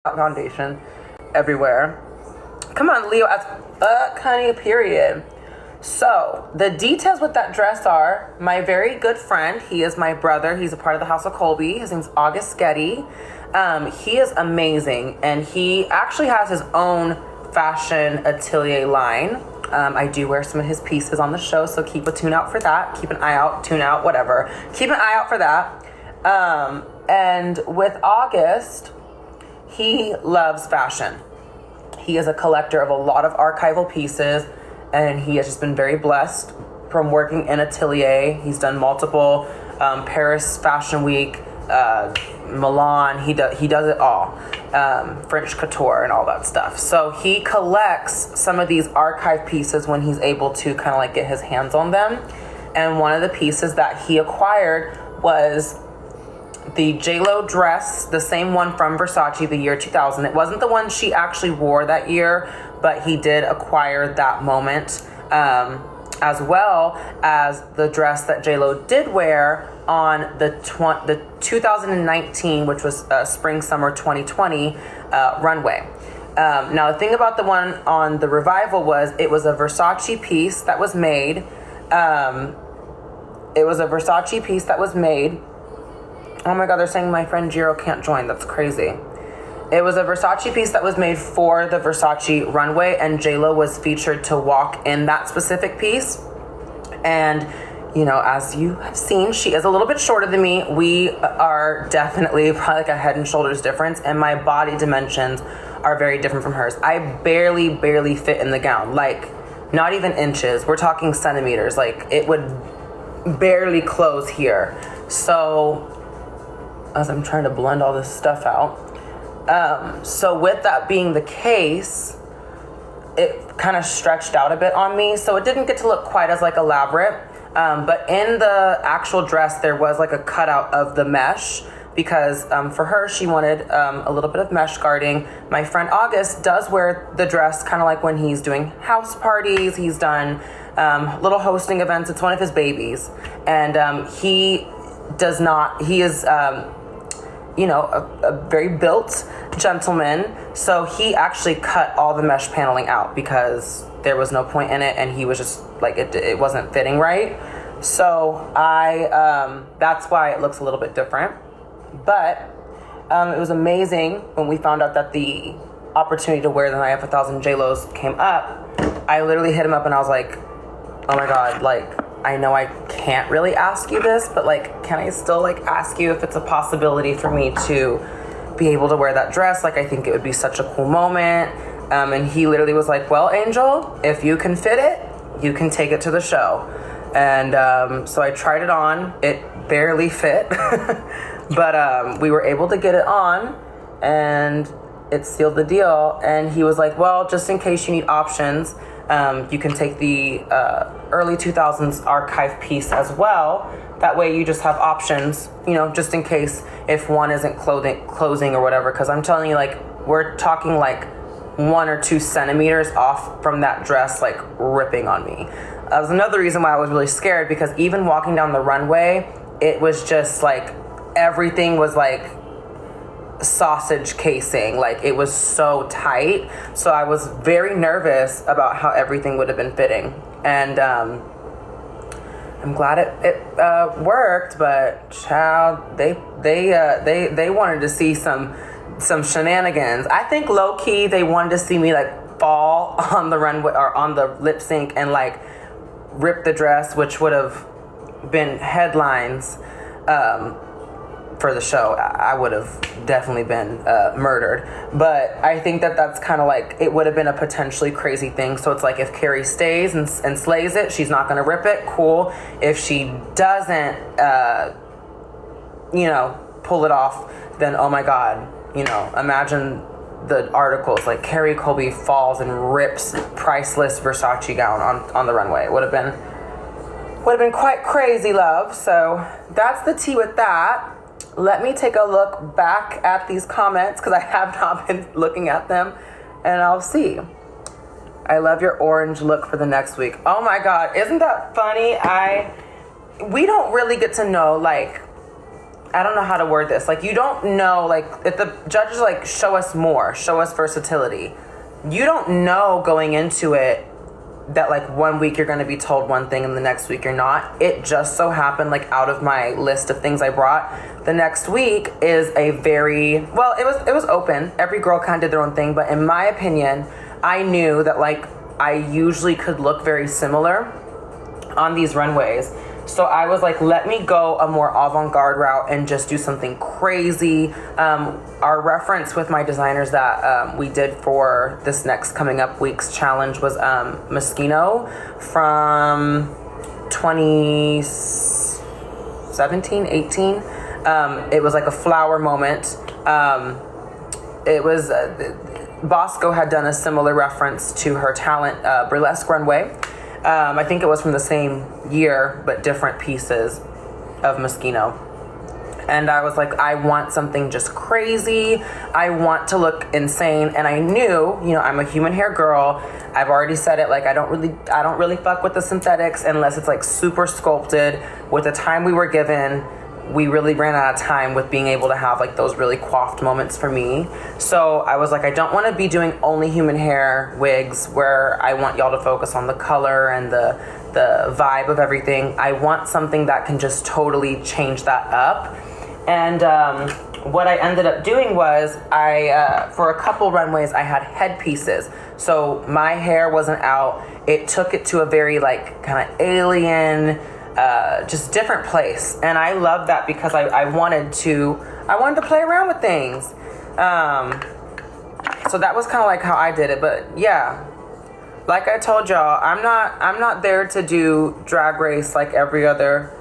foundation everywhere. Come on, Leo, as fuck, honey, period. So, the details with that dress are, my very good friend, he is my brother, he's a part of the House of Colby, his name's August Getty. He is amazing, and he actually has his own fashion atelier line. I do wear some of his pieces on the show, so keep a tune out for that. Keep an eye out, tune out, whatever. Keep an eye out for that. And with August, he loves fashion. He is a collector of a lot of archival pieces, and he has just been very blessed from working in atelier. He's done multiple Paris Fashion Week, Milan. He does it all. French couture and all that stuff. So he collects some of these archive pieces when he's able to kind of like get his hands on them. And one of the pieces that he acquired was the J-Lo dress, the same one from Versace, the year 2000. It wasn't the one she actually wore that year, but he did acquire that moment, as well as the dress that J-Lo did wear on the 2019, which was spring summer 2020 runway. Now the thing about the one on the revival was it was a Versace piece that was made. Oh my God, they're saying my friend Jiro can't join. That's crazy. It was a Versace piece that was made for the Versace runway, and J-Lo was featured to walk in that specific piece. And, you know, as you have seen, she is a little bit shorter than me. We are definitely probably like a head and shoulders difference, and my body dimensions are very different from hers. I barely fit in the gown, like not even inches. We're talking centimeters. Like it would barely close here. So as I'm trying to blend all this stuff out. So with that being the case, it kind of stretched out a bit on me. So it didn't get to look quite as like elaborate. But in the actual dress, there was like a cutout of the mesh because for her, she wanted a little bit of mesh guarding. My friend August does wear the dress kind of like when he's doing house parties. He's done little hosting events. It's one of his babies. And he is a very built gentleman. So he actually cut all the mesh paneling out because there was no point in it, and he was just like, it wasn't fitting right. So that's why it looks a little bit different. But it was amazing when we found out that the opportunity to wear the Night of 1,000 J-Los came up. I literally hit him up and I was like, oh my God, like, I know I can't really ask you this, but like, can I still like ask you if it's a possibility for me to be able to wear that dress? Like, I think it would be such a cool moment. And he literally was like, well, Angel, if you can fit it, you can take it to the show. And so I tried it on. It barely fit, but we were able to get it on, and it sealed the deal. And he was like, well, just in case you need options, you can take the early 2000s archive piece as well. That way you just have options, just in case if one isn't closing or whatever. Because I'm telling you, like, we're talking like 1 or 2 centimeters off from that dress, like ripping on me. That was another reason why I was really scared, because even walking down the runway, it was just like everything was like sausage casing. Like, it was so tight. So I was very nervous about how everything would have been fitting. And I'm glad it worked, but child, they wanted to see some shenanigans. I think low key they wanted to see me like fall on the runway or on the lip sync and like rip the dress, which would have been headlines for the show. I would have definitely been murdered. But I think that's kind of like, it would have been a potentially crazy thing. So it's like, if Kerri stays and slays it, she's not going to rip it, cool. If she doesn't, pull it off, then oh my God, imagine the articles like Kerri Colby falls and rips priceless Versace gown on the runway. It would have been quite crazy, love. So that's the tea with that. Let me take a look back at these comments, because I have not been looking at them, and I'll see. I love your orange look for the next week. Oh my God, isn't that funny? We don't really get to know like I don't know how to word this. Like, you don't know, like, if the judges, like, show us more, show us versatility. You don't know going into it that, like, one week you're going to be told one thing and the next week you're not. It just so happened, like, out of my list of things I brought, the next week is a very, well, it was open. Every girl kind of did their own thing. But in my opinion, I knew that, like, I usually could look very similar on these runways. So I was like, let me go a more avant-garde route and just do something crazy. Our reference with my designers that we did for this next coming up week's challenge was Moschino from 2017, 18. It was like a flower moment. It was Bosco had done a similar reference to her talent burlesque runway. I think it was from the same year, but different pieces of Moschino. And I was like, I want something just crazy. I want to look insane. And I knew, you know, I'm a human hair girl. I've already said it, like, I don't really fuck with the synthetics unless it's like super sculpted. With the time we were given, we really ran out of time with being able to have like those really coiffed moments for me. So I was like, I don't want to be doing only human hair wigs where I want y'all to focus on the color and the vibe of everything. I want something that can just totally change that up. And what I ended up doing was for a couple runways, I had headpieces. So my hair wasn't out. It took it to a very like kind of alien, just different place. And I love that because I wanted to play around with things. So that was kind of like how I did it. But yeah, like I told y'all, I'm not there to do Drag Race like every other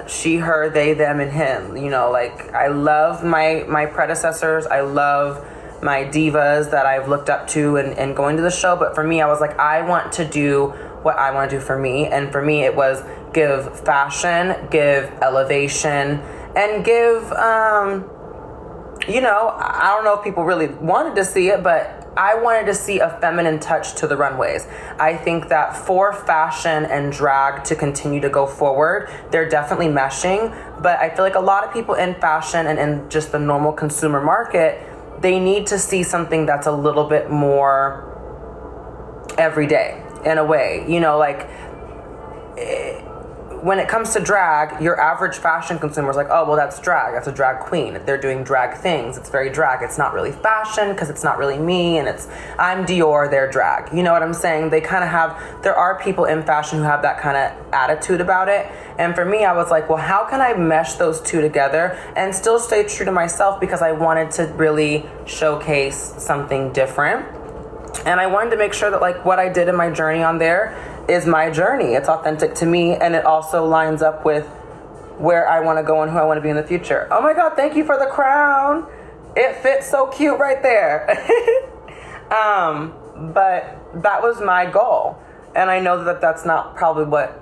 she, her, they, them, and him. You know, like, I love my predecessors. I love my divas that I've looked up to and going to the show. But for me, I was like, I want to do what I want to do for me. And for me, it was give fashion, give elevation, and give, you know, I don't know if people really wanted to see it, but I wanted to see a feminine touch to the runways. I think that for fashion and drag to continue to go forward, they're definitely meshing. But I feel like a lot of people in fashion and in just the normal consumer market, they need to see something that's a little bit more everyday in a way. You know, like, when it comes to drag, your average fashion consumer is like, oh, well, that's drag. That's a drag queen. They're doing drag things. It's very drag. It's not really fashion because it's not really me. And I'm Dior, they're drag. You know what I'm saying? They kind of there are people in fashion who have that kind of attitude about it. And for me, I was like, well, how can I mesh those two together and still stay true to myself, because I wanted to really showcase something different. And I wanted to make sure that, like, what I did in my journey on there is my journey. It's authentic to me, and it also lines up with where I want to go and who I want to be in the future. Oh my God, thank you for the crown. It fits so cute right there. But that was my goal. And I know that that's not probably what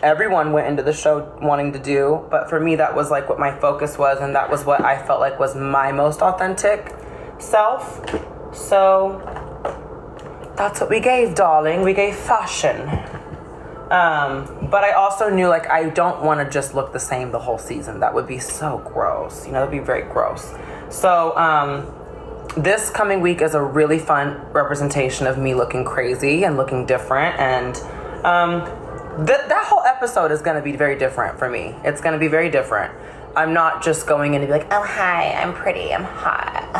everyone went into the show wanting to do. But for me, that was like what my focus was, and that was what I felt like was my most authentic self. So that's what we gave, darling. We gave fashion. But I also knew, like, I don't want to just look the same the whole season. That would be so gross. You know, that'd be very gross. So this coming week is a really fun representation of me looking crazy and looking different. And that whole episode is going to be very different for me. It's going to be very different. I'm not just going in to be like, oh, hi, I'm pretty, I'm hot,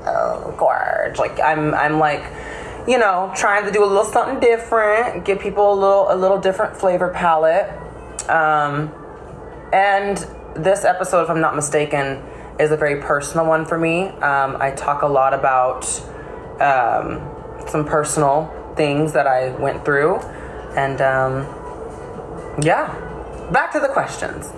oh, gorge. Like, I'm like, you know, trying to do a little something different, give people a little different flavor palette. And this episode, if I'm not mistaken, is a very personal one for me. I talk a lot about some personal things that I went through. And yeah, back to the questions.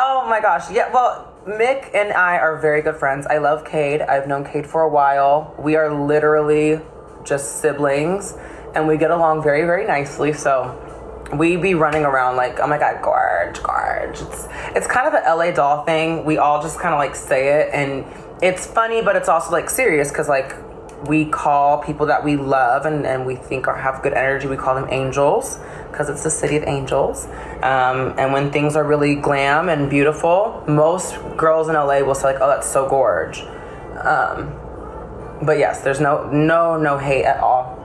Oh my gosh. Yeah, well, Mick and I are very good friends. I love Cade. I've known Cade for a while. We are literally just siblings, and we get along very, very nicely. So we be running around like, oh my God, gorge. It's kind of an LA doll thing. We all just kind of like say it, and it's funny, but it's also like serious, because like we call people that we love and we think have good energy, we call them angels, because it's the city of angels. And when things are really glam and beautiful, most girls in LA will say like, oh, that's so gorge. But yes, there's no hate at all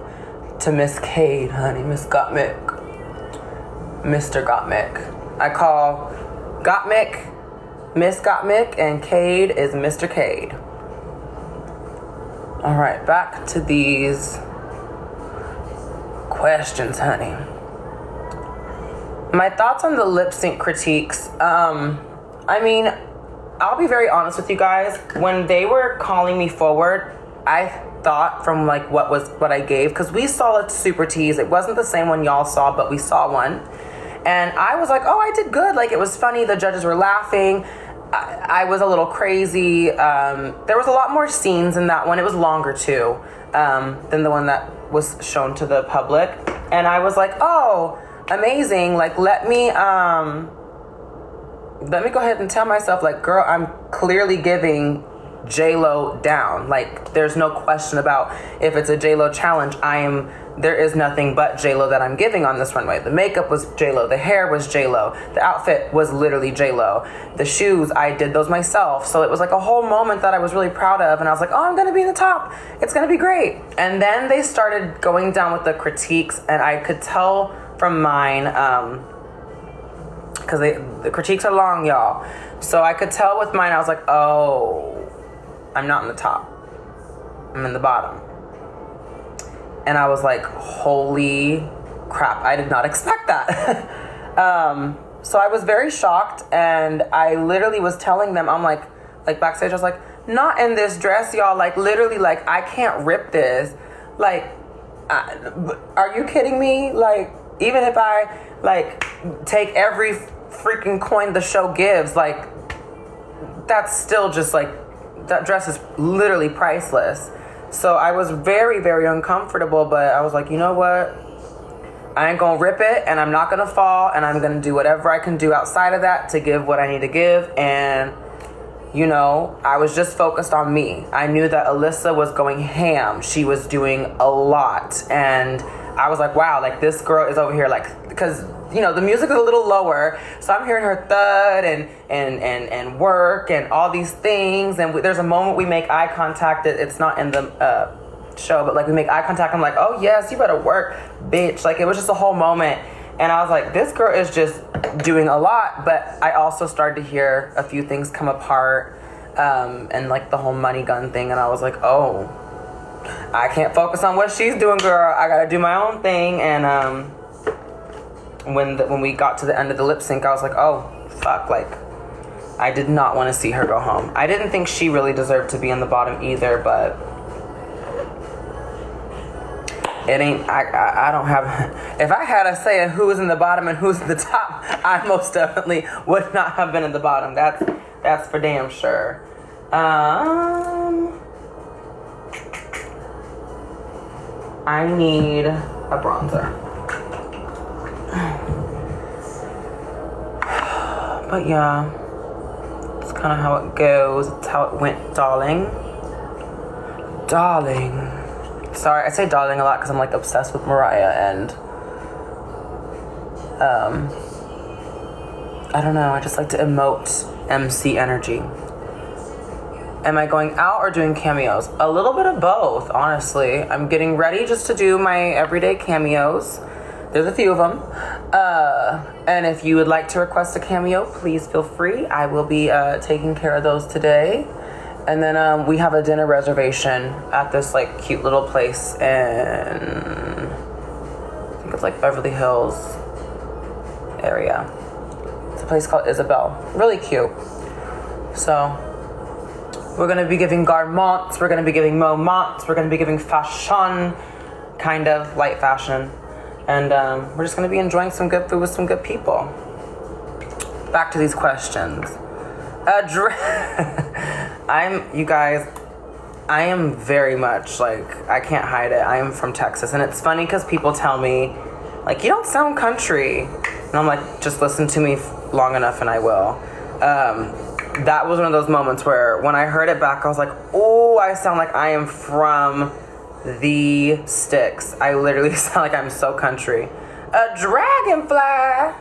to Miss Cade, honey, Miss Gottmik, Mr. Gottmik. I call Gottmik Miss Gottmik, and Cade is Mr. Cade. All right, back to these questions, honey. My thoughts on the lip sync critiques. I mean, I'll be very honest with you guys. When they were calling me forward, I thought from like what I gave, because we saw a super tease. It wasn't the same one y'all saw, but we saw one. And I was like, oh, I did good. Like, it was funny. The judges were laughing. I was a little crazy. There was a lot more scenes in that one. It was longer too than the one that was shown to the public. And I was like, oh, amazing. Like, let me go ahead and tell myself, like, girl, I'm clearly giving J-Lo down. Like, there's no question about if it's a J-Lo challenge, there is nothing but J-Lo that I'm giving on this runway. The makeup was J-Lo, the hair was J-Lo, the outfit was literally J-Lo, the shoes, I did those myself. So it was like a whole moment that I was really proud of, and I was like, oh, I'm gonna be in the top, it's gonna be great. And then they started going down with the critiques, and I could tell from mine, because the critiques are long, y'all. So I could tell with mine, I was like, oh, I'm not in the top, I'm in the bottom. And I was like, holy crap, I did not expect that. So I was very shocked, and I literally was telling them, I'm like backstage, I was like, not in this dress, y'all. Like, literally, like, I can't rip this. Like, are you kidding me? Like, even if I, like, take every freaking coin the show gives, like, that's still just, like, that dress is literally priceless. So I was very, very uncomfortable, but I was like, you know what? I ain't gonna rip it, and I'm not gonna fall, and I'm gonna do whatever I can do outside of that to give what I need to give. And, you know, I was just focused on me. I knew that Alyssa was going ham. She was doing a lot. And I was like, wow, like, this girl is over here, like, because, you know, the music is a little lower, so I'm hearing her thud and work and all these things. And there's a moment we make eye contact. It's not in the show, but, like, we make eye contact. I'm like, oh, yes, you better work, bitch. Like, it was just a whole moment. And I was like, this girl is just doing a lot. But I also started to hear a few things come apart, and, like, the whole money gun thing. And I was like, oh, I can't focus on what she's doing, girl. I gotta do my own thing. And when we got to the end of the lip sync, I was like, oh, fuck. Like, I did not want to see her go home. I didn't think she really deserved to be in the bottom either, but it ain't, I don't have, if I had a say in who's in the bottom and who's in the top, I most definitely would not have been in the bottom. That's for damn sure. I need a bronzer. But yeah, it's kind of how it goes. It's how it went, darling. Darling. Sorry, I say darling a lot because I'm, like, obsessed with Mariah, and I don't know, I just like to emote MC energy. Am I going out or doing cameos? A little bit of both, honestly. I'm getting ready just to do my everyday cameos. There's a few of them. And if you would like to request a cameo, please feel free. I will be taking care of those today. And then we have a dinner reservation at this, like, cute little place in, I think it's like Beverly Hills area. It's a place called Isabel. Really cute. So we're gonna be giving garments, we're gonna be giving moments, we're gonna be giving fashion, kind of light fashion. And we're just gonna be enjoying some good food with some good people. Back to these questions. You guys, I am very much, like, I can't hide it. I am from Texas. And it's funny because people tell me, like, you don't sound country. And I'm like, just listen to me long enough and I will. That was one of those moments where when I heard it back, I was like, oh, Ooh, I sound like I am from the sticks. I literally sound like I'm so country. A dragonfly.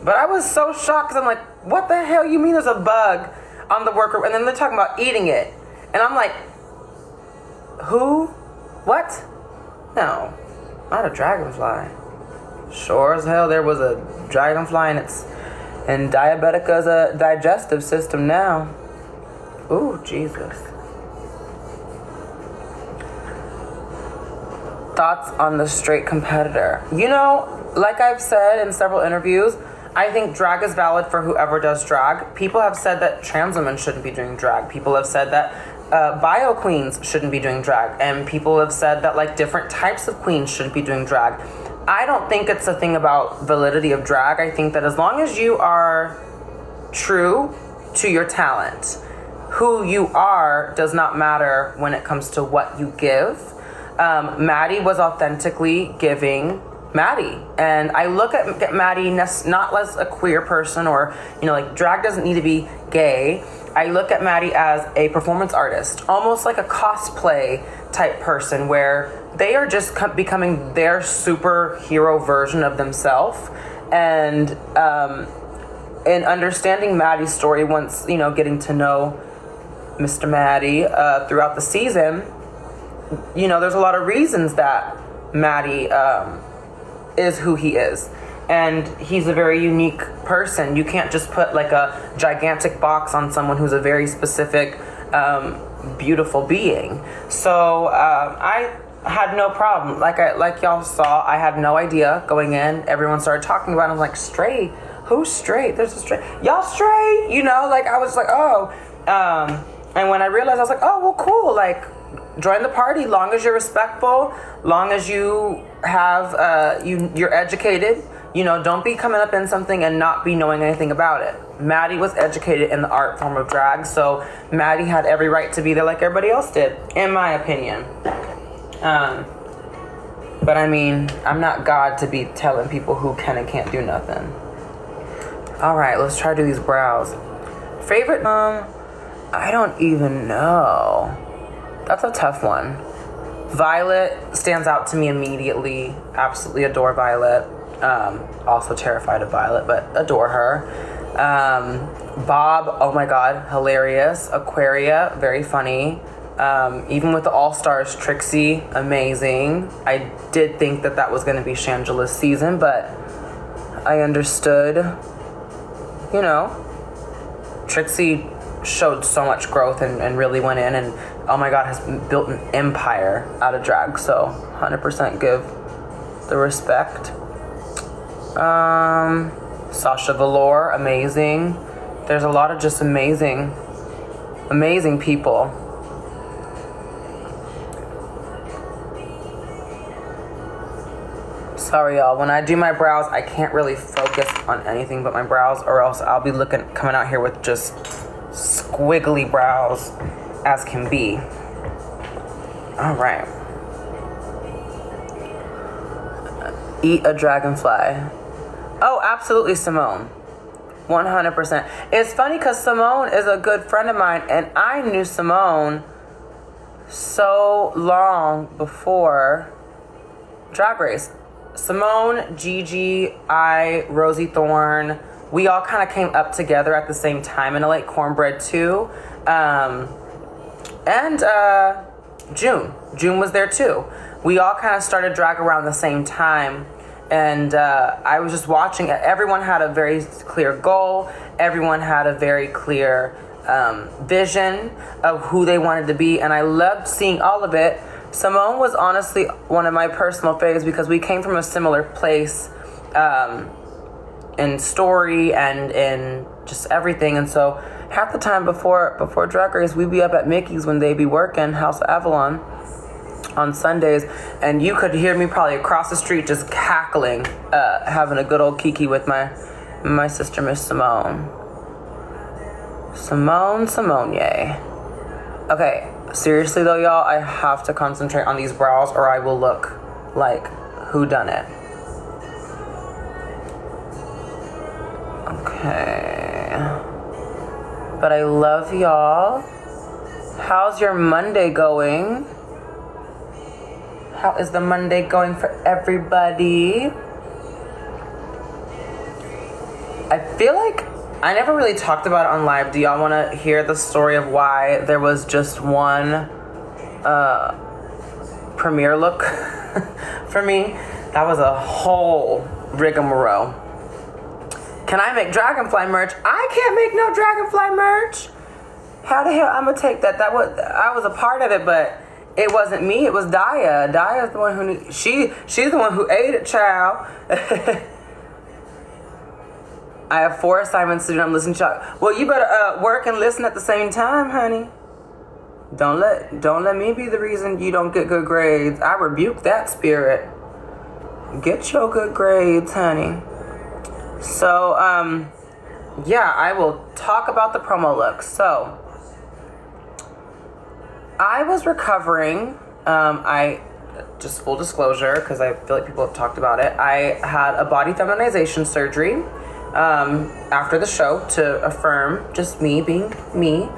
But I was so shocked because I'm like, what the hell you mean there's a bug on the worker? And then they're talking about eating it. And I'm like, who? What? No, not a dragonfly. Sure as hell there was a dragonfly and Diabetica's a digestive system now. Ooh, Jesus. Thoughts on the straight competitor? You know, like I've said in several interviews, I think drag is valid for whoever does drag. People have said that trans women shouldn't be doing drag. People have said that bio queens shouldn't be doing drag. And people have said that like different types of queens shouldn't be doing drag. I don't think it's a thing about validity of drag. I think that as long as you are true to your talent, who you are does not matter when it comes to what you give. Maddie was authentically giving Maddie. And I look at Maddie not as a queer person or, you know, like drag doesn't need to be gay. I look at Maddie as a performance artist, almost like a cosplay type person where they are just becoming their superhero version of themselves. And in understanding Maddie's story, once, you know, getting to know Mr. Maddie throughout the season, you know, there's a lot of reasons that Maddie is who he is. And he's a very unique person. You can't just put like a gigantic box on someone who's a very specific, beautiful being. So I had no problem. Like y'all saw, I had no idea going in. Everyone started talking about it. I'm like, straight? Who's straight? There's a straight. Y'all straight? You know, like I was like, oh. And when I realized, I was like, oh, well, cool. Like, join the party. Long as you're respectful, long as you have, you're educated. You know, don't be coming up in something and not be knowing anything about it. Maddie was educated in the art form of drag, so Maddie had every right to be there like everybody else did, in my opinion. But I mean, I'm not God to be telling people who can and can't do nothing. All right, let's try to do these brows. Favorite, I don't even know. That's a tough one. Violet stands out to me immediately. Absolutely adore Violet. Also terrified of Violet, but adore her. Bob, oh my God, hilarious. Aquaria, very funny. Even with the All-Stars, Trixie, amazing. I did think that was going to be Shangela's season, but I understood. You know, Trixie showed so much growth and really went in and, oh my God, has built an empire out of drag. So 100% give the respect. Sasha Velour, amazing. There's a lot of just amazing people. Sorry, y'all. When I do my brows, I can't really focus on anything but my brows, or else I'll be coming out here with just squiggly brows as can be. All right. Eat a dragonfly. Oh, absolutely, Simone. 100%. It's funny because Simone is a good friend of mine, and I knew Simone so long before Drag Race. Simone, Gigi, Rosie Thorne, we all kind of came up together at the same time in LA. Cornbread too. And June was there too. We all kind of started drag around the same time. And I was just watching it. Everyone had a very clear goal. Everyone had a very clear vision of who they wanted to be. And I loved seeing all of it. Simone was honestly one of my personal faves because we came from a similar place in story and in just everything. And so half the time before Drag Race, we'd be up at Mickey's when they'd be working, House of Avalon, on Sundays, and you could hear me probably across the street just cackling, having a good old kiki with my sister, Miss Simone. Simone, yay. Okay, seriously though, y'all, I have to concentrate on these brows or I will look like whodunit. Okay. But I love y'all. How's your Monday going? How is the Monday going for everybody? I feel like I never really talked about it on live. Do y'all want to hear the story of why there was just one premiere look for me? That was a whole rigmarole. Can I make Dragonfly merch? I can't make no Dragonfly merch. How the hell I'm gonna take that? I was a part of it, but it wasn't me. It was Daya. Daya's the one who knew. She's the one who ate it, child. I have 4 assignments to do. I'm listening to y'all. Well, you better work and listen at the same time, honey. Don't let me be the reason you don't get good grades. I rebuke that spirit. Get your good grades, honey. So, yeah, I will talk about the promo look. So, I was recovering. I just full disclosure, because I feel like people have talked about it. I had a body feminization surgery after the show to affirm just me being me.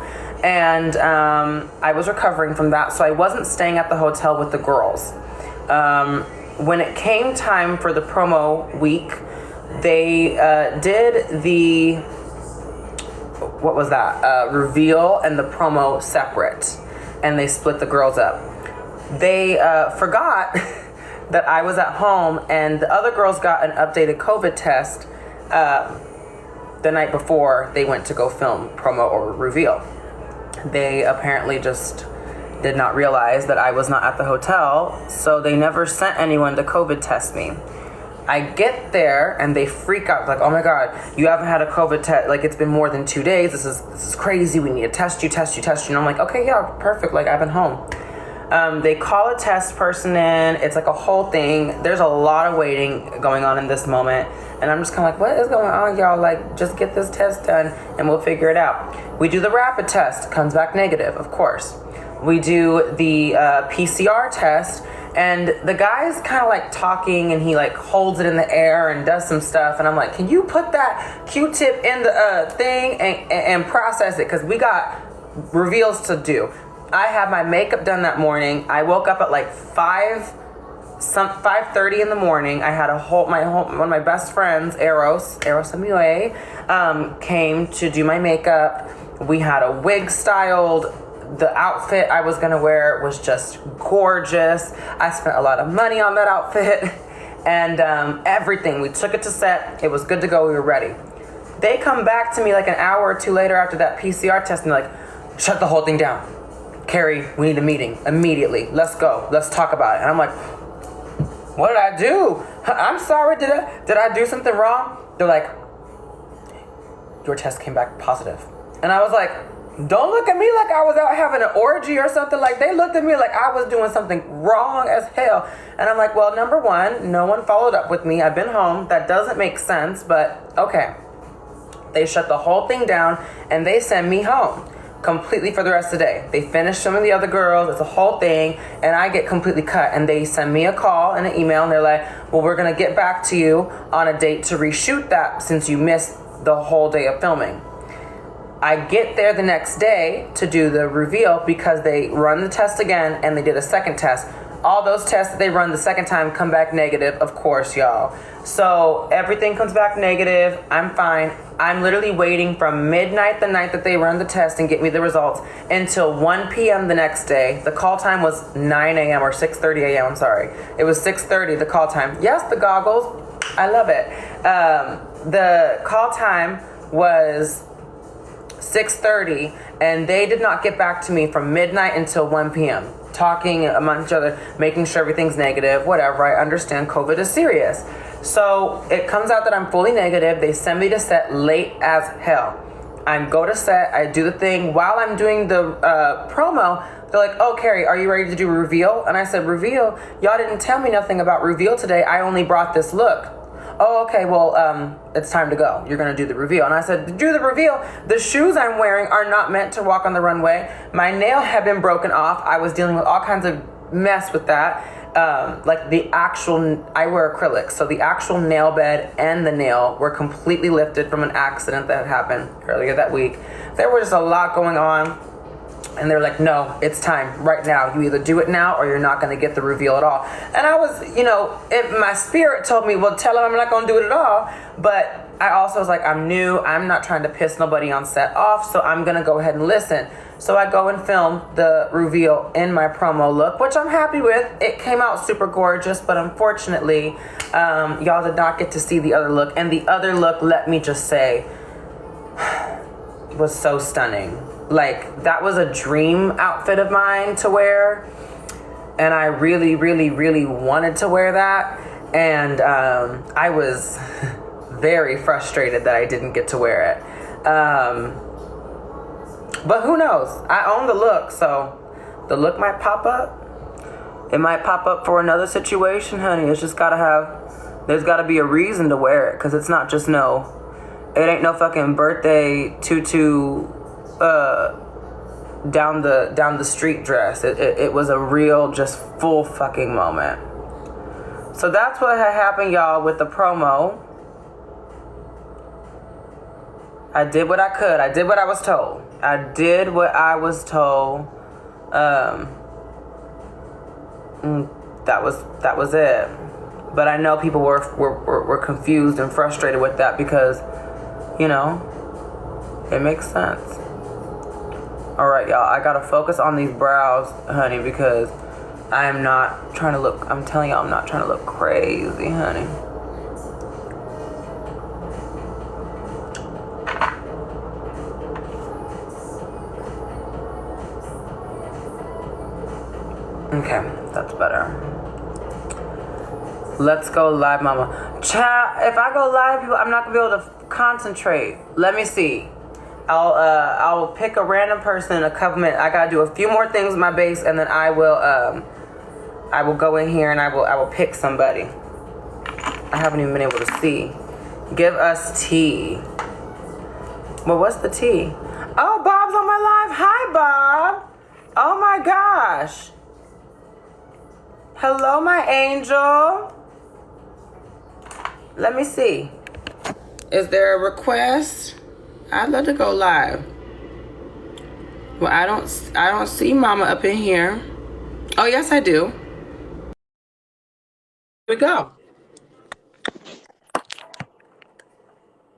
And I was recovering from that, so I wasn't staying at the hotel with the girls. When it came time for the promo week, they did the, what was that? Reveal and the promo separate. And they split the girls up. They forgot that I was at home, and the other girls got an updated COVID test the night before they went to go film promo or reveal. They apparently just did not realize that I was not at the hotel, so they never sent anyone to COVID test me. I get there and they freak out, like, oh my God, you haven't had a COVID test, like it's been more than 2 days, this is crazy, we need to test you. And I'm like, okay, yeah, perfect, like I've been home. They call a test person in, it's like a whole thing. There's a lot of waiting going on in this moment, and I'm just kind of like, what is going on, y'all? Like, just get this test done and we'll figure it out. We do the rapid test, comes back negative, of course. We do the PCR test, and the guy's kind of like talking, and he like holds it in the air and does some stuff, and I'm like, can you put that Q-tip in the thing and process it, because we got reveals to do. I had my makeup done that morning. I woke up at like 5:30 in the morning. I had one of my best friends, Eros Amue, came to do my makeup. We had a wig styled. The outfit I was gonna wear was just gorgeous. I spent a lot of money on that outfit, and everything. We took it to set. It was good to go. We were ready. They come back to me like an hour or two later after that PCR test, and they're like, shut the whole thing down. Kerri, we need a meeting immediately. Let's go. Let's talk about it. And I'm like, what did I do? I'm sorry. Did I do something wrong? They're like, your test came back positive. And I was like, don't look at me like I was out having an orgy or something. Like, they looked at me like I was doing something wrong as hell. And I'm like, well, number one, no one followed up with me. I've been home. That doesn't make sense, but okay. They shut the whole thing down, and they send me home completely for the rest of the day. They finish filming the other girls. It's a whole thing, and I get completely cut. And they send me a call and an email, and they're like, well, we're going to get back to you on a date to reshoot that since you missed the whole day of filming. I get there the next day to do the reveal because they run the test again, and they did a second test. All those tests that they run the second time come back negative, of course, y'all. So everything comes back negative. I'm fine. I'm literally waiting from midnight the night that they run the test and get me the results until 1 p.m. the next day. The call time was 9 a.m. or 6:30 a.m. I'm sorry. It was 6:30 the call time. Yes, the goggles. I love it. The call time was 6:30, and they did not get back to me from midnight until 1 p.m. talking among each other, making sure everything's negative, whatever. I understand COVID is serious. So it comes out that I'm fully negative. They send me to set late as hell. I go to set, I do the thing. While I'm doing the promo, they're like, oh, Kerri, are you ready to do a reveal? And I said, reveal? Y'all didn't tell me nothing about reveal today. I only brought this look. Oh, okay, well, it's time to go. You're going to do the reveal. And I said, do the reveal. The shoes I'm wearing are not meant to walk on the runway. My nail had been broken off. I was dealing with all kinds of mess with that. Like the actual, I wear acrylics, so the actual nail bed and the nail were completely lifted from an accident that happened earlier that week. There was just a lot going on. And they're like, no, it's time right now. You either do it now or you're not going to get the reveal at all. And I was, my spirit told me, well, tell him I'm not going to do it at all. But I also was like, I'm new. I'm not trying to piss nobody on set off. So I'm going to go ahead and listen. So I go and film the reveal in my promo look, which I'm happy with. It came out super gorgeous, but unfortunately, y'all did not get to see the other look. And the other look, let me just say, was so stunning. Like, that was a dream outfit of mine to wear. And I really, really, really wanted to wear that. And I was very frustrated that I didn't get to wear it. But who knows? I own the look, so the look might pop up. It might pop up for another situation, honey. It's just there's gotta be a reason to wear it. Because it's not just it ain't no fucking birthday tutu down the street dress. It was a real, just full fucking moment. So that's what had happened, y'all, with the promo. I did what I could. I did what I was told. That was it. But I know people were confused and frustrated with that because, it makes sense. All right, y'all. I gotta focus on these brows, honey, because I am not trying to look. I'm telling y'all, I'm not trying to look crazy, honey. Okay, that's better. Let's go live, mama. Child, if I go live, I'm not gonna be able to concentrate. Let me see. I'll pick a random person in a couple minutes. I gotta do a few more things with my base, and then I will go in here and I will pick somebody. I haven't even been able to see. Give us tea. Well, what's the tea? Oh, Bob's on my live. Hi, Bob. Oh my gosh. Hello, my angel. Let me see. Is there a request? I'd love to go live. Well, I don't see Mama up in here. Oh, yes, I do. Here we go.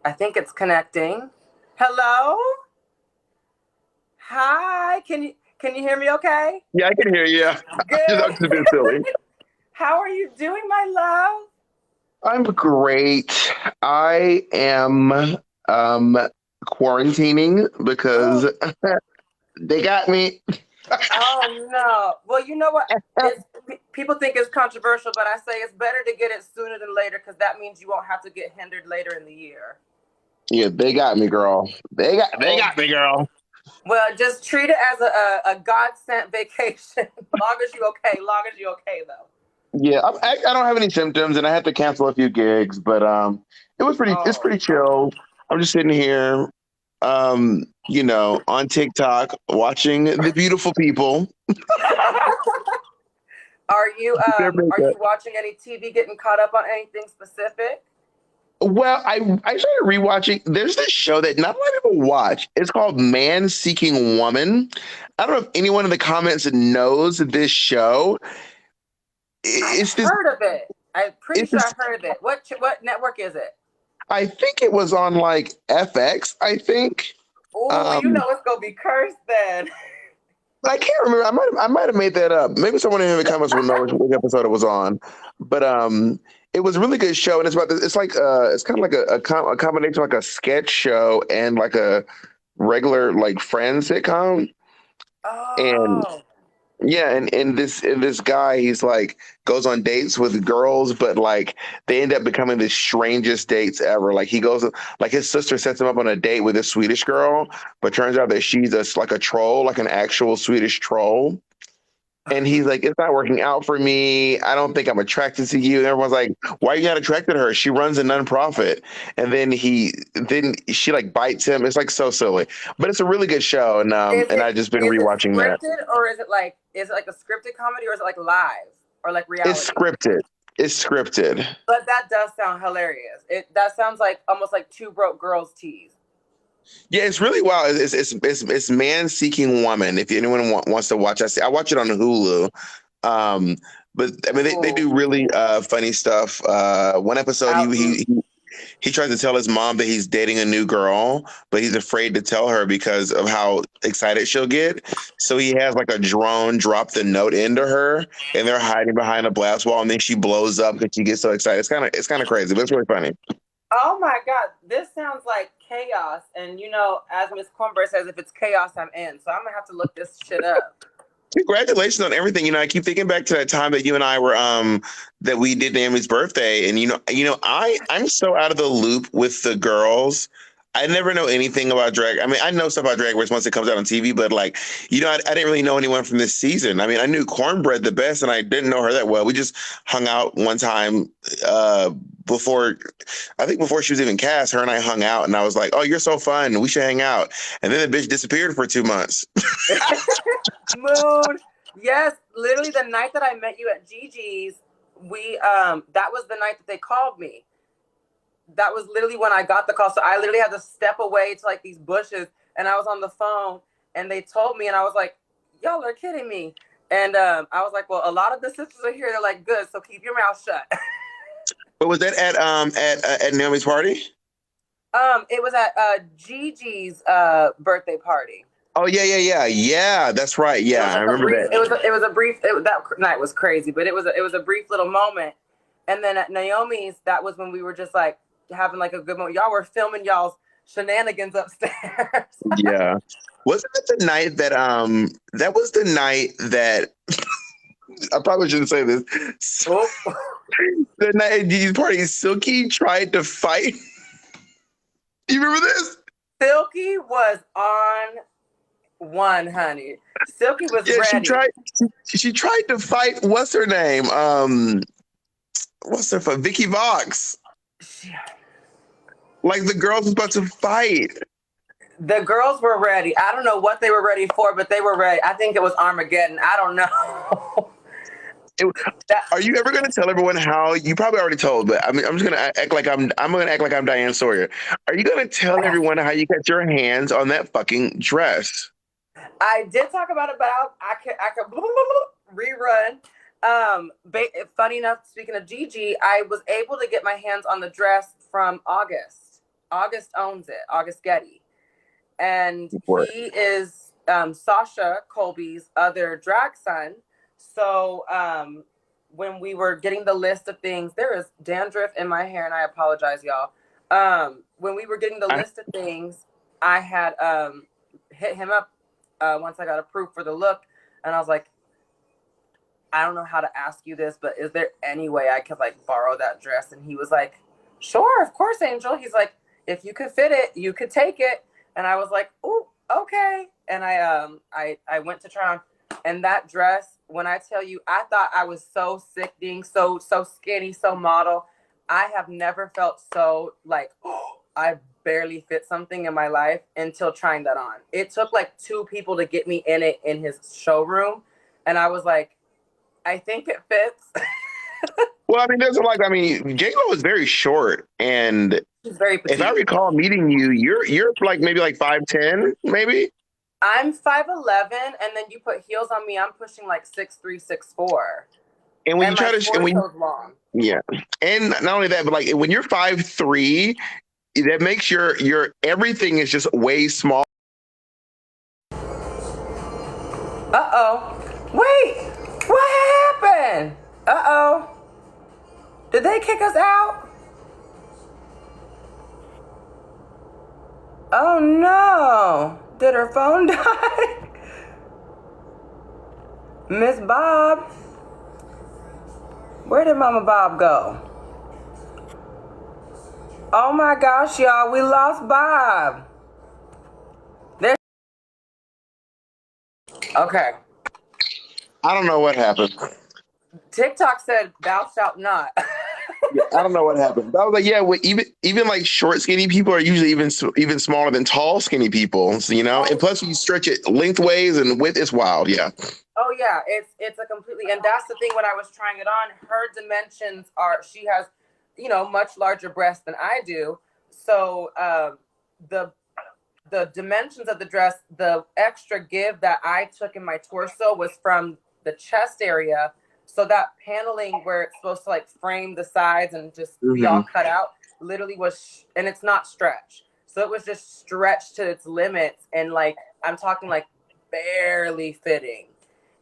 I think it's connecting. Hello? Hi. Can you hear me okay? Yeah, I can hear you. Good. I'm just being silly. How are you doing, my love? I'm great. I am quarantining because they got me. Oh no. Well, you know what? People think it's controversial, but I say it's better to get it sooner than later because that means you won't have to get hindered later in the year. Yeah, they got me, girl. They got me, girl. Well, just treat it as a God-sent vacation. Long as you okay, though. Yeah, I don't have any symptoms, and I had to cancel a few gigs, but it was pretty. It's pretty chill. I'm just sitting here, on TikTok watching the beautiful people. Are you watching any TV, getting caught up on anything specific? Well, I started rewatching. There's this show that not a lot of people watch. It's called Man Seeking Woman. I don't know if anyone in the comments knows this show. I've heard of it. I'm pretty sure I've heard of it. What network is it? I think it was on like FX, I think. Oh, it's gonna be cursed then. I can't remember. I might have made that up. Maybe someone in the comments will know which episode it was on. But it was a really good show, and it's about this. It's like it's kind of like a combination of like a sketch show and like a regular like Friends sitcom. Oh. And yeah, and this guy, he's like goes on dates with girls, but like they end up becoming the strangest dates ever. Like he goes, like his sister sets him up on a date with a Swedish girl, but turns out that she's like a troll, like an actual Swedish troll. And he's like, it's not working out for me. I don't think I'm attracted to you. And everyone's like, why are you not attracted to her? She runs a nonprofit. And then she like bites him. It's like so silly, but it's a really good show. And I just been rewatching that. Or is it like a scripted comedy, or is it like live or like reality? It's scripted. But that does sound hilarious. That sounds like almost like Two Broke Girls tease. Yeah, it's really wild. It's man seeking woman. If anyone wants to watch, I watch it on Hulu. Um, but I mean, they Ooh, do really funny stuff. One episode, out. he tries to tell his mom that he's dating a new girl, but he's afraid to tell her because of how excited she'll get. So he has like a drone drop the note into her, and they're hiding behind a glass wall, and then she blows up because she gets so excited. It's kind of crazy, but it's really funny. Oh my God, this sounds like chaos. And as Miss Cornbread says, if it's chaos, I'm in. So I'm gonna have to look this shit up. Congratulations on everything. I keep thinking back to that time that you and I were that we did Naomi's birthday, and I'm so out of the loop with the girls. I never know anything about drag. I mean, I know stuff about Drag Race once it comes out on TV, but like, I didn't really know anyone from this season. I mean, I knew Cornbread the best, and I didn't know her that well. We just hung out one time before, I think before she was even cast. Her and I hung out, and I was like, "Oh, you're so fun. We should hang out." And then the bitch disappeared for 2 months. Mood. Yes, literally the night that I met you at Gigi's, we that was the night that they called me. That was literally when I got the call. So I literally had to step away to like these bushes, and I was on the phone, and they told me, and I was like, "Y'all are kidding me." And I was like, "Well, a lot of the sisters are here." They're like, "Good, so keep your mouth shut." But was that at Naomi's party? It was at Gigi's birthday party. Oh yeah. That's right. It was Yeah, I like a remember brief. that. It was a brief. That night was crazy, but it was a brief little moment. And then at Naomi's, that was when we were just like having like a good moment. Y'all were filming y'all's shenanigans upstairs. Yeah. Wasn't it the night that was the night that I probably shouldn't say this. Oh. The night at Gigi's party, Silky tried to fight. You remember this? Silky was on one, honey. Silky was Yeah, she ready. tried she tried to fight what's her name? What's her Vicky Vox. Like the girls was about to fight. The girls were ready. I don't know what they were ready for, but they were ready. I think it was Armageddon. I don't know. It, are you ever going to tell everyone how you probably already told, but I mean, I'm just going to act like I'm going to act like I'm Diane Sawyer. Are you going to tell everyone how you got your hands on that fucking dress? I did talk about it, but I could rerun. Funny enough, speaking of Gigi, I was able to get my hands on the dress from August. August owns it, August Getty. And What? he is Sasha Colby's other drag son. So when we were getting the list of things, there is dandruff in my hair, and I apologize, y'all. When we were getting the list of things, I had hit him up once I got approved for the look, and I was like, I don't know how to ask you this, but is there any way I could like borrow that dress? And he was like, sure, of course, Angel. He's like, if you could fit it, you could take it. And I was like, oh, okay. And I went to try on, and that dress, when I tell you, I thought I was so sick, being so skinny, so model. I have never felt so like, oh, I barely fit something in my life until trying that on. It took like 2 people to get me in it in his showroom, and I was like, I think it fits. Well, I mean, J-Lo is very short, and She's very if I petite. recall meeting you, you're like maybe like 5'10", maybe. I'm 5'11", and then you put heels on me, I'm pushing like 6'3", 6'4", And when you and my try to, and when torso's long. yeah, and not only that, but like when you're 5'3", that makes your everything is just way small. Uh-oh. Wait, what happened? Uh-oh. Did they kick us out? Oh no. Did her phone die? Miss Bob. Where did Mama Bob go? Oh my gosh, y'all, we lost Bob. There. Okay. I don't know what happened. TikTok said, thou shalt not. Yeah, I don't know what happened. But I was like, yeah, well, even like short, skinny people are usually even smaller than tall, skinny people. So, and plus you stretch it lengthways and width. It's wild. Yeah. Oh yeah, it's a completely, and that's the thing. When I was trying it on, her dimensions are, she has, much larger breasts than I do. So the the dimensions of the dress, the extra give that I took in my torso was from the chest area. So that paneling where it's supposed to like frame the sides and just be all cut out, literally was, and it's not stretch. So it was just stretched to its limits, and like I'm talking like barely fitting.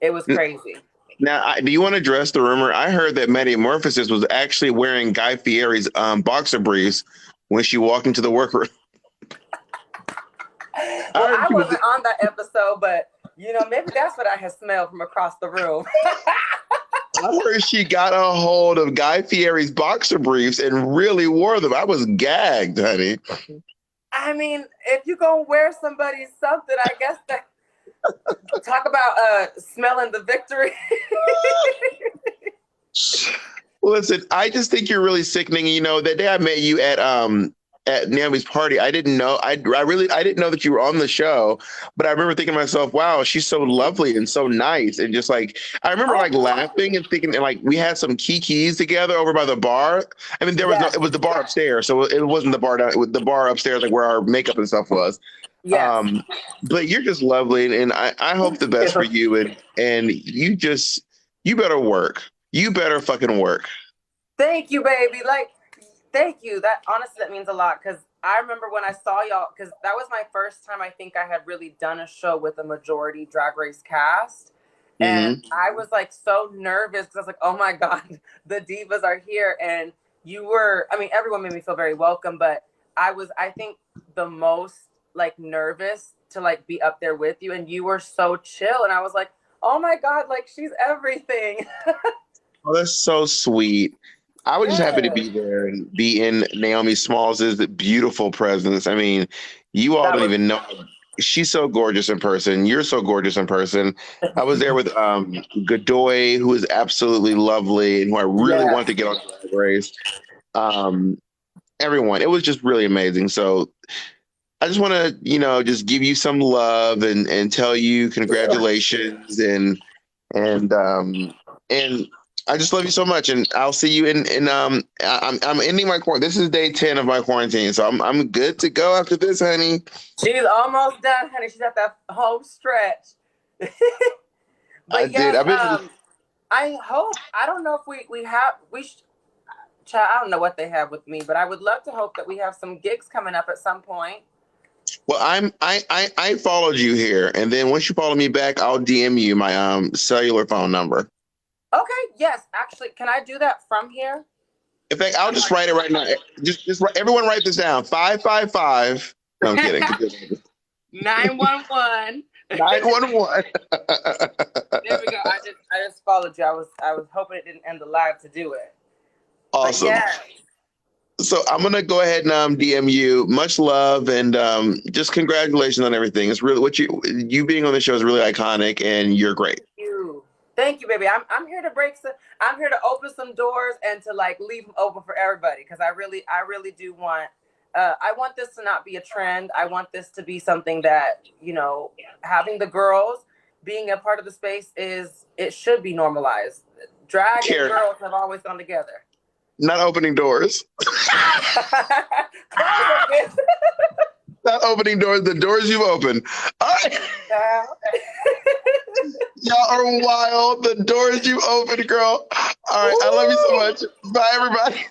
It was crazy. Now, do you want to address the rumor? I heard that Metamorphosis was actually wearing Guy Fieri's boxer briefs when she walked into the workroom. Well, I wasn't on that episode, but you know, maybe that's what I had smelled from across the room. I heard she got a hold of Guy Fieri's boxer briefs and really wore them. I was gagged, honey. I mean, if you're gonna wear somebody's something, I guess that talk about smelling the victory. Listen, I just think you're really sickening. You know, that day I met you at Naomi's party, I didn't know. I didn't know that you were on the show, but I remember thinking to myself, "Wow, she's so lovely and so nice." And just like I remember, like laughing and thinking, and like we had some kikis together over by the bar. I mean, there was no. It was the bar upstairs, so it wasn't the bar down. It was the bar upstairs, like where our makeup and stuff was. Yes. But you're just lovely, and I hope the best for you. And you better work. You better fucking work. Thank you, baby. Like. Thank you. That honestly, that means a lot, because I remember when I saw y'all, because that was my first time I think I had really done a show with a majority Drag Race cast. And I was like so nervous because I was like, oh my God, the divas are here. And you were, I mean, everyone made me feel very welcome, but I think the most like nervous to like be up there with you. And you were so chill. And I was like, oh my God, like she's everything. Oh, that's so sweet. I was just happy to be there and be in Naomi Smalls' beautiful presence. I mean, you all don't even know. She's so gorgeous in person. You're so gorgeous in person. I was there with Godoy, who is absolutely lovely and who I really wanted to get on Drag Race. Everyone. It was just really amazing. So I just want to, just give you some love and tell you congratulations and I just love you so much, and I'll see you in I'm ending my quarantine. This is day 10 of my quarantine, so I'm good to go after this, honey. She's almost done, honey. She's at that home stretch. But I did. I hope. I don't know if I don't know what they have with me, but I would love to hope that we have some gigs coming up at some point. Well, I followed you here, and then once you follow me back, I'll DM you my cellular phone number. Okay, yes. Actually, can I do that from here? In fact, I'll just write it right now. Just everyone write this down. 555. No, I'm kidding. 911. 911. There we go. I just followed you. I was hoping it didn't end the live to do it. Awesome. So I'm gonna go ahead and DM you. Much love and just congratulations on everything. It's really you being on the show is really iconic, and you're great. Thank you, baby. I'm here to I'm here to open some doors and to like leave them open for everybody, because I really do want. I want this to not be a trend. I want this to be something that, having the girls being a part of the space it should be normalized. Drag and girls have always gone together. Not opening doors. Not opening doors. The doors you've opened. All right. Y'all are wild. The doors you opened, girl. All right. Ooh. I love you so much. Bye, everybody.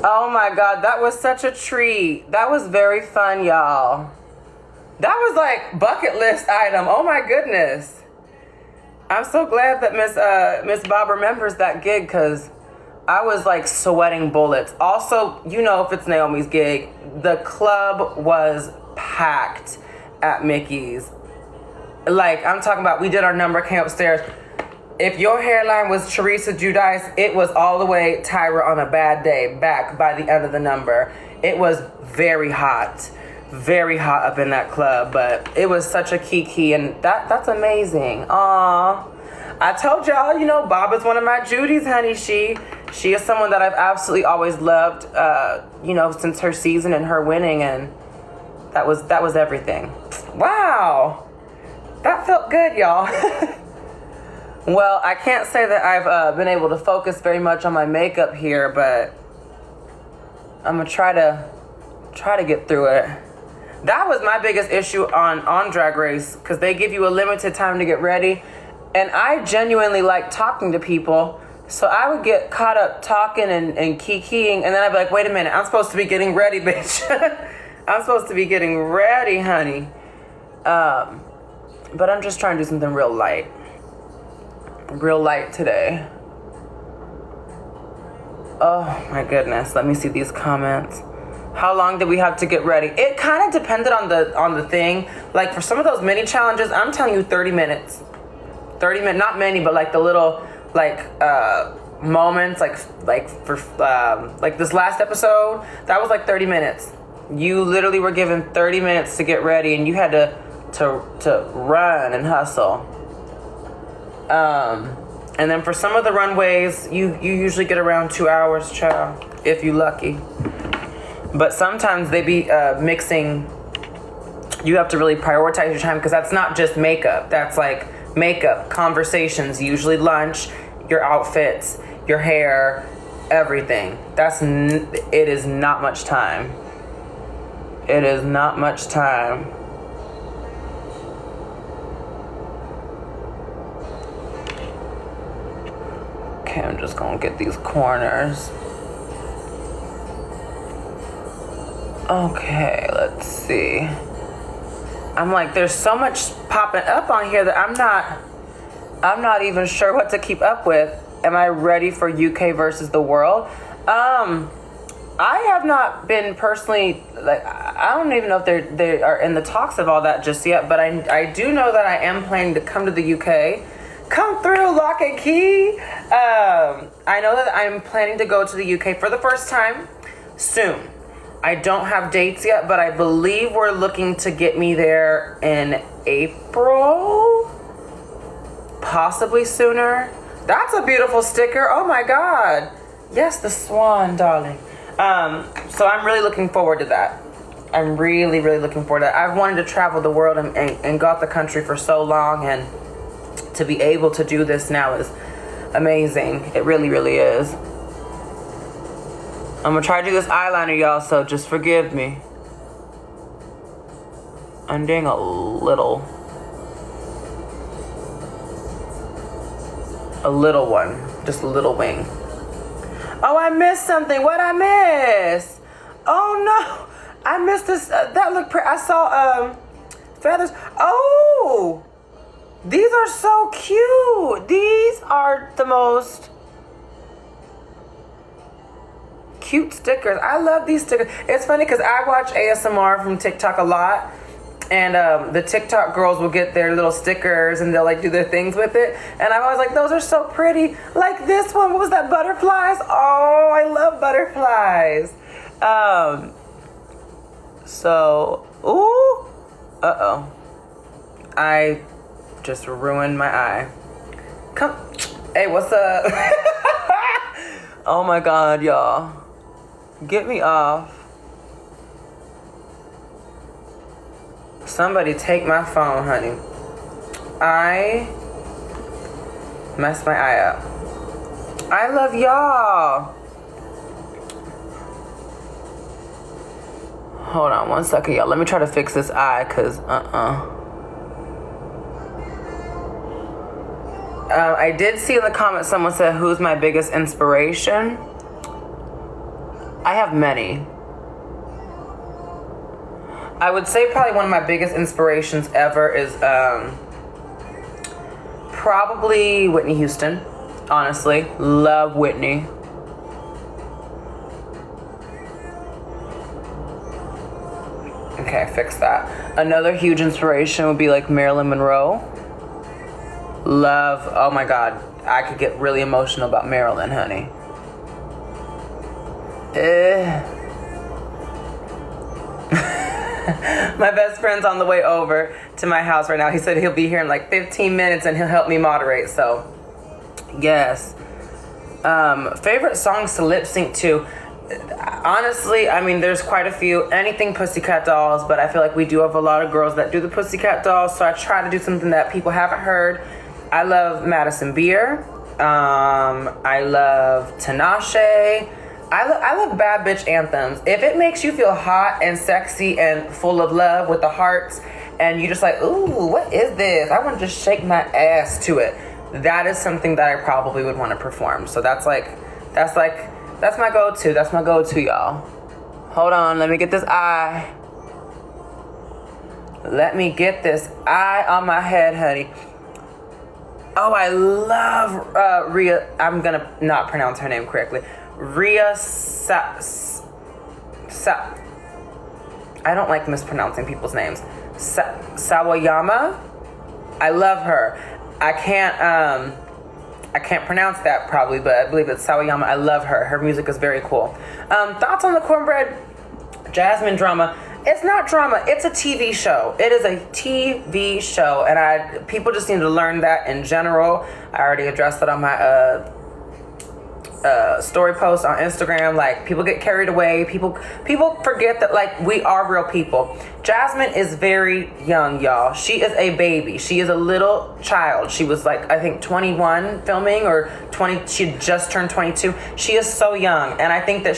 Oh my God, that was such a treat. That was very fun, y'all. That was like bucket list item. Oh my goodness. I'm so glad that Miss Bob remembers that gig, because I was like sweating bullets. Also, if it's Naomi's gig, the club was packed at Mickey's. Like, I'm talking about, we did our number, came upstairs. If your hairline was Teresa Giudice, it was all the way Tyra on a bad day back by the end of the number. It was very hot up in that club, but it was such a kiki, and that's amazing. Aww. I told y'all, Bob is one of my Judies, honey. She is someone that I've absolutely always loved, since her season and her winning, and that was everything. Wow. That felt good, y'all. Well, I can't say that I've been able to focus very much on my makeup here, but I'm gonna try to get through it. That was my biggest issue on Drag Race, because they give you a limited time to get ready, and I genuinely like talking to people, so I would get caught up talking and kikiing, and then I'd be like, wait a minute, I'm supposed to be getting ready, bitch. I'm supposed to be getting ready, honey. But I'm just trying to do something real light today. Oh my goodness, let me see these comments. How long did we have to get ready? It kind of depended on the thing. Like for some of those mini challenges, I'm telling you 30 minutes. 30 minutes, not many, but like the little moments, like for like this last episode, that was like 30 minutes. You literally were given 30 minutes to get ready, and you had to run and hustle. And then for some of the runways, you usually get around 2 hours, child, if you lucky. But sometimes they be mixing. You have to really prioritize your time, because that's not just makeup. That's like makeup, conversations, usually lunch, your outfits, your hair, everything. It is not much time. It is not much time. Okay, I'm just gonna get these corners. Okay, let's see. I'm like, there's so much popping up on here that I'm not even sure what to keep up with. Am I ready for UK versus the world? I have not been personally, like, I don't even know if they are in the talks of all that just yet, but I do know that I am planning to come to the UK. Come through, Lock and Key. I know that I'm planning to go to the UK for the first time soon. I don't have dates yet, but I believe we're looking to get me there in April, possibly sooner. That's a beautiful sticker. Oh my God. Yes, the swan, darling. So I'm really looking forward to that. I'm really, really looking forward to that. I've wanted to travel the world and go out the country for so long, and to be able to do this now is amazing. It really, really is. I'm gonna try to do this eyeliner, y'all, so just forgive me. I'm doing a little one, just a little wing. Oh, I missed something. What'd I miss? Oh no, I missed this. That looked pretty. I saw feathers. Oh, these are so cute. These are the most cute stickers. I love these stickers. It's funny because I watch ASMR from TikTok a lot, and the TikTok girls will get their little stickers and they'll like do their things with it, and I'm always like, those are so pretty. Like this one, what was that, butterflies? Oh, I love butterflies. So, ooh, uh-oh, I just ruined my eye. Come, hey, what's up? Oh my God, y'all. Get me off. Somebody take my phone, honey. I messed my eye up. I love y'all. Hold on one second, y'all. Let me try to fix this eye, because I did see in the comments someone said, who's my biggest inspiration? I have many. I would say probably one of my biggest inspirations ever is probably Whitney Houston. Honestly, love Whitney. Okay, fix that. Another huge inspiration would be like Marilyn Monroe. Love, oh my God, I could get really emotional about Marilyn, honey. My best friend's on the way over to my house right now. He said he'll be here in like 15 minutes and he'll help me moderate, so yes. Favorite songs to lip sync to? Honestly, I mean, there's quite a few. Anything Pussycat Dolls, but I feel like we do have a lot of girls that do the Pussycat Dolls, so I try to do something that people haven't heard. I love Madison Beer. I love Tinashe. I love bad bitch anthems. If it makes you feel hot and sexy and full of love with the hearts, and you just like, ooh, what is this? I want to just shake my ass to it. That is something that I probably would want to perform. So that's my go-to. That's my go-to, y'all. Hold on, let me get this eye. Let me get this eye on my head, honey. Oh, I love Rhea. I'm gonna not pronounce her name correctly. Rhea I don't like mispronouncing people's names. Sawayama. I love her. I can't pronounce that probably, but I believe it's Sawayama. I love her. Her music is very cool. Thoughts on the Cornbread Jasmine drama? It's not drama. It's a TV show. It is a TV show, and people just need to learn that in general. I already addressed that on my story post on Instagram. Like, people get carried away. People forget that, like, we are real people. Jasmine is very young, y'all. She is a baby. She is a little child. She was like, I think 21 filming, or 20. She just turned 22. She is so young, and I think that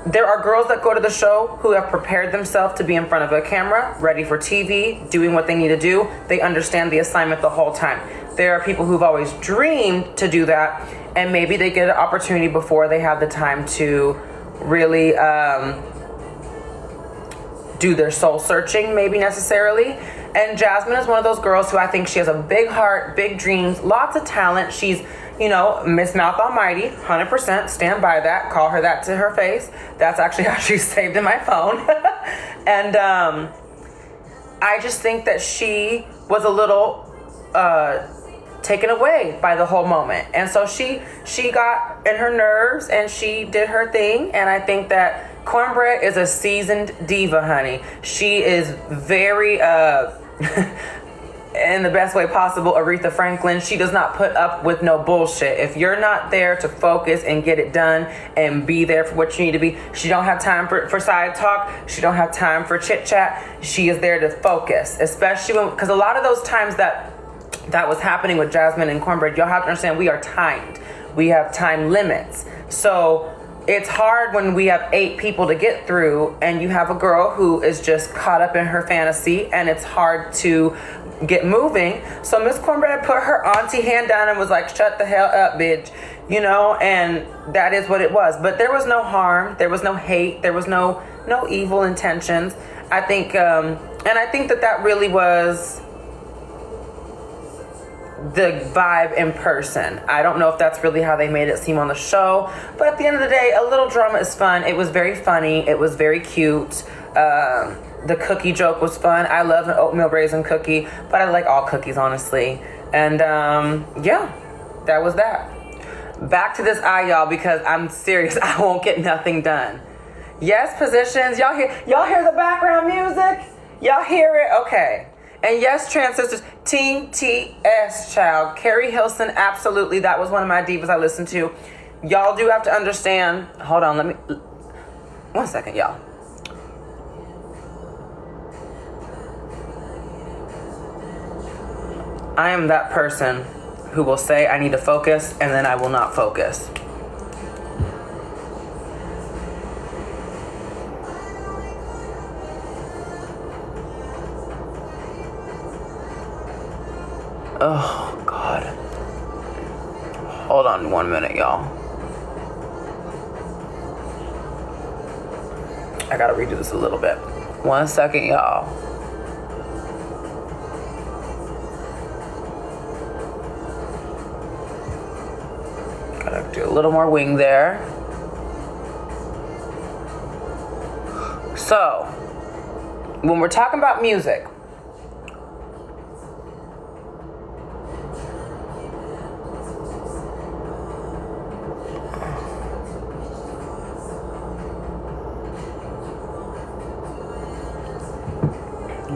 there are girls that go to the show who have prepared themselves to be in front of a camera, ready for TV, doing what they need to do. They understand the assignment the whole time. There are people who've always dreamed to do that, and maybe they get an opportunity before they have the time to really do their soul searching, maybe necessarily. And Jasmine is one of those girls who I think she has a big heart, big dreams, lots of talent. She's, Miss Mouth Almighty, 100%, stand by that, call her that to her face. That's actually how she's saved in my phone. And I just think that she was a little taken away by the whole moment. And so she got in her nerves and she did her thing. And I think that Cornbread is a seasoned diva, honey. She is very in the best way possible, Aretha Franklin. She does not put up with no bullshit. If you're not there to focus and get it done and be there for what you need to be, she don't have time for side talk. She don't have time for chit chat. She is there to focus, especially because a lot of those times that was happening with Jasmine and Cornbread, y'all have to understand we are timed. We have time limits. So it's hard when we have 8 people to get through and you have a girl who is just caught up in her fantasy, and it's hard to get moving. So Miss Cornbread put her auntie hand down and was like, shut the hell up, bitch. And that is what it was. But there was no harm. There was no hate. There was no evil intentions. I think, and I think that really was the vibe in person. I don't know if that's really how they made it seem on the show, but at the end of the day, a little drama is fun. It was very funny. It was very cute. The cookie joke was fun. I love an oatmeal raisin cookie, but I like all cookies, honestly. And yeah, that was that. Back to this eye, y'all, because I'm serious. I won't get nothing done. Yes, positions. Y'all hear the background music? Y'all hear it? Okay. And yes, trans sisters, Team TS, child. Kerri Hilson, absolutely. That was one of my divas I listened to. Y'all do have to understand. Hold on, 1 second, y'all. I am that person who will say I need to focus, and then I will not focus. Oh, God. Hold on 1 minute, y'all. I gotta redo this a little bit. 1 second, y'all. Gotta do a little more wing there. So, when we're talking about music,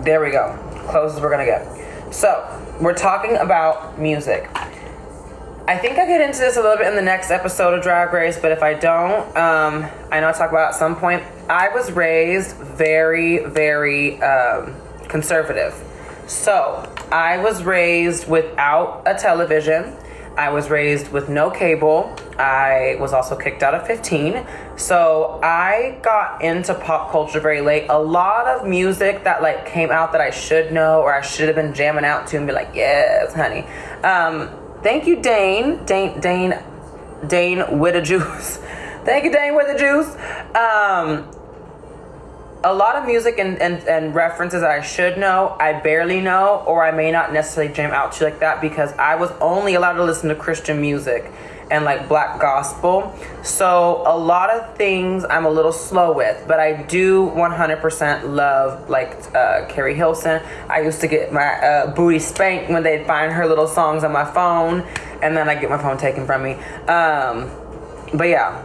there we go. Close as we're gonna get. So, we're talking about music. I think I get into this a little bit in the next episode of Drag Race, but if I don't, I know I'll talk about it at some point. I was raised very, very conservative. So, I was raised without a television. I was raised with no cable. I was also kicked out at 15. So I got into pop culture very late. A lot of music that like came out that I should know or I should have been jamming out to and be like, yes, honey. Thank you, Dane with a juice. Thank you, Dane with the juice. A lot of music and references that I should know, I barely know, or I may not necessarily jam out to like that because I was only allowed to listen to Christian music and like black gospel. So a lot of things I'm a little slow with, but I do 100% love like Kerri Hilson. I used to get my booty spanked when they'd find her little songs on my phone, and then I get my phone taken from me. But yeah,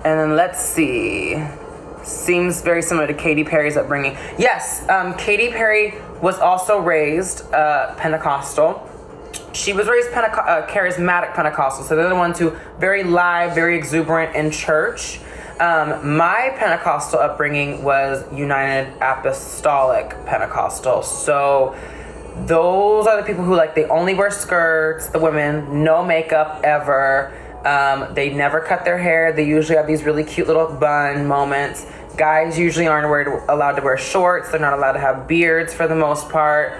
and then let's see. Seems very similar to Katy Perry's upbringing. Yes, Katy Perry was also raised Pentecostal. She was raised charismatic Pentecostal, so they're the ones who very live, very exuberant in church. My Pentecostal upbringing was United Apostolic Pentecostal, so those are the people who like they only wear skirts, the women, no makeup ever. They never cut their hair. They usually have these really cute little bun moments. Guys usually aren't allowed to wear shorts. They're not allowed to have beards for the most part.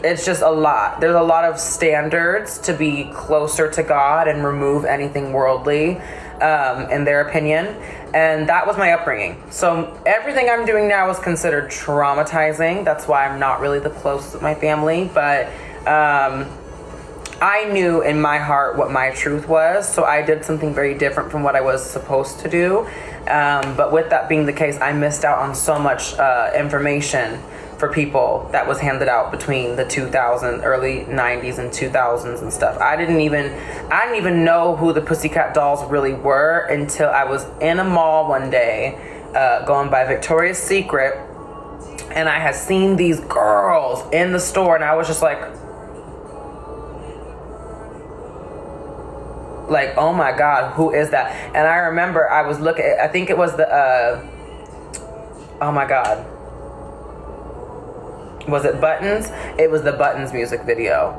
It's just a lot. There's a lot of standards to be closer to God and remove anything worldly, in their opinion. And that was my upbringing. So everything I'm doing now is considered traumatizing. That's why I'm not really the closest with my family. But I knew in my heart what my truth was, so I did something very different from what I was supposed to do. But with that being the case, I missed out on so much information for people that was handed out between the 2000s, early 90s and 2000s and stuff. I didn't even know who the Pussycat Dolls really were until I was in a mall one day, going by Victoria's Secret, and I had seen these girls in the store, and I was just like, oh my God, who is that? And I remember I was looking, I think it was the, oh my God. Was it Buttons? It was the Buttons music video.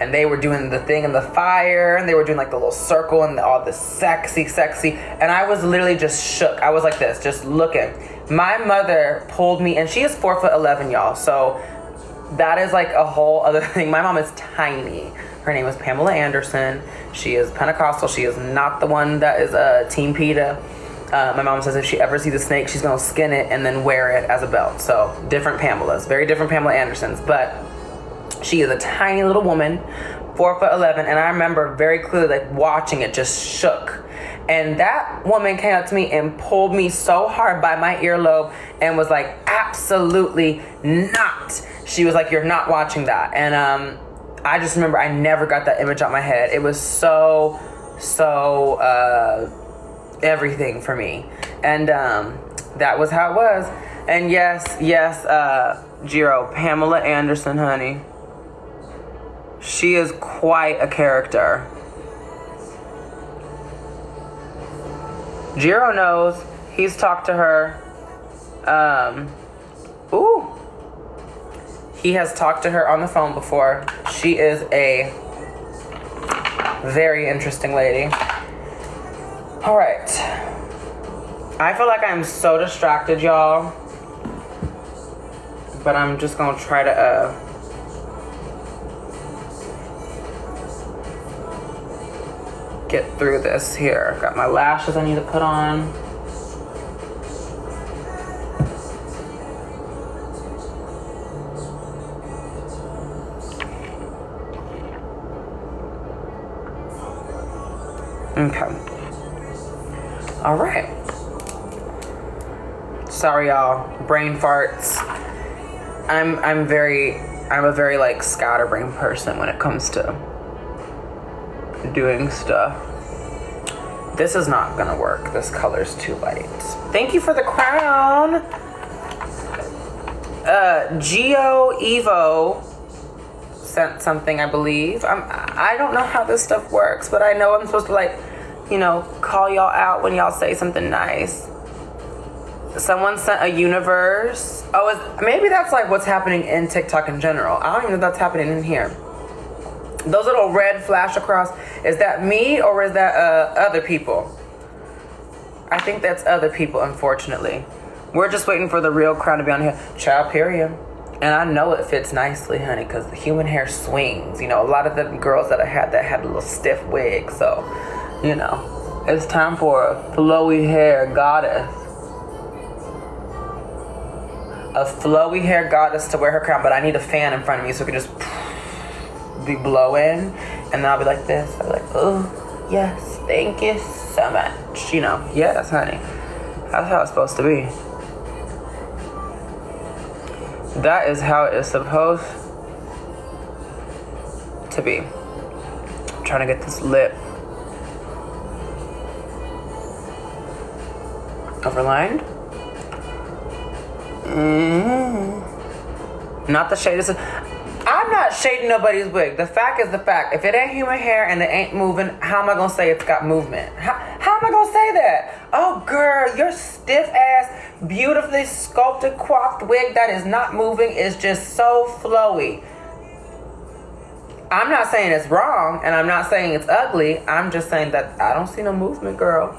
And they were doing the thing in the fire, and they were doing like the little circle and all this sexy. And I was literally just shook. I was like this, just looking. My mother pulled me, and she is 4'11", y'all. So that is like a whole other thing. My mom is tiny. Her name is Pamela Anderson. She is Pentecostal. She is not the one that is Team PETA. My mom says if she ever sees a snake, she's going to skin it and then wear it as a belt. So different Pamelas, very different Pamela Andersons. But she is a tiny little woman, 4'11", and I remember very clearly like watching it just shook. And that woman came up to me and pulled me so hard by my earlobe and was like, absolutely not. She was like, you're not watching that. And I just remember I never got that image out my head. It was so everything for me. And that was how it was. And yes, Jiro, Pamela Anderson, honey. She is quite a character. Jiro knows. He's talked to her. He has talked to her on the phone before. She is a very interesting lady. All right. I feel like I'm so distracted, y'all. But I'm just gonna try to get through this here. Got my lashes I need to put on. Okay. All right. Sorry, y'all. Brain farts. I'm a very like scatterbrain person when it comes to doing stuff. This is not gonna work. This color's too light. Thank you for the crown. Geo Evo sent something, I believe. I don't know how this stuff works, but I know I'm supposed to like, call y'all out when y'all say something nice. Someone sent a universe. Oh, maybe that's like what's happening in TikTok in general. I don't even know if that's happening in here. Those little red flash across, is that me or is that other people? I think that's other people, unfortunately. We're just waiting for the real crown to be on here. Child, period. And I know it fits nicely, honey, because the human hair swings. You know, a lot of the girls that I had that had a little stiff wig. So, you know, it's time for a flowy hair goddess. A flowy hair goddess to wear her crown, but I need a fan in front of me so it can just be blowing. And then I'll be like this. I'll be like, oh, yes, thank you so much. You know, yes, honey. That's how it's supposed to be. That is how it's supposed to be. I'm trying to get this lip overlined. Not the shade. I'm not shading nobody's wig. The fact is the fact. If it ain't human hair and it ain't moving, how am I gonna say it's got movement? How am I gonna say that? Oh, girl, your stiff ass, beautifully sculpted, coiffed wig that is not moving is just so flowy. I'm not saying it's wrong, and I'm not saying it's ugly. I'm just saying that I don't see no movement, girl.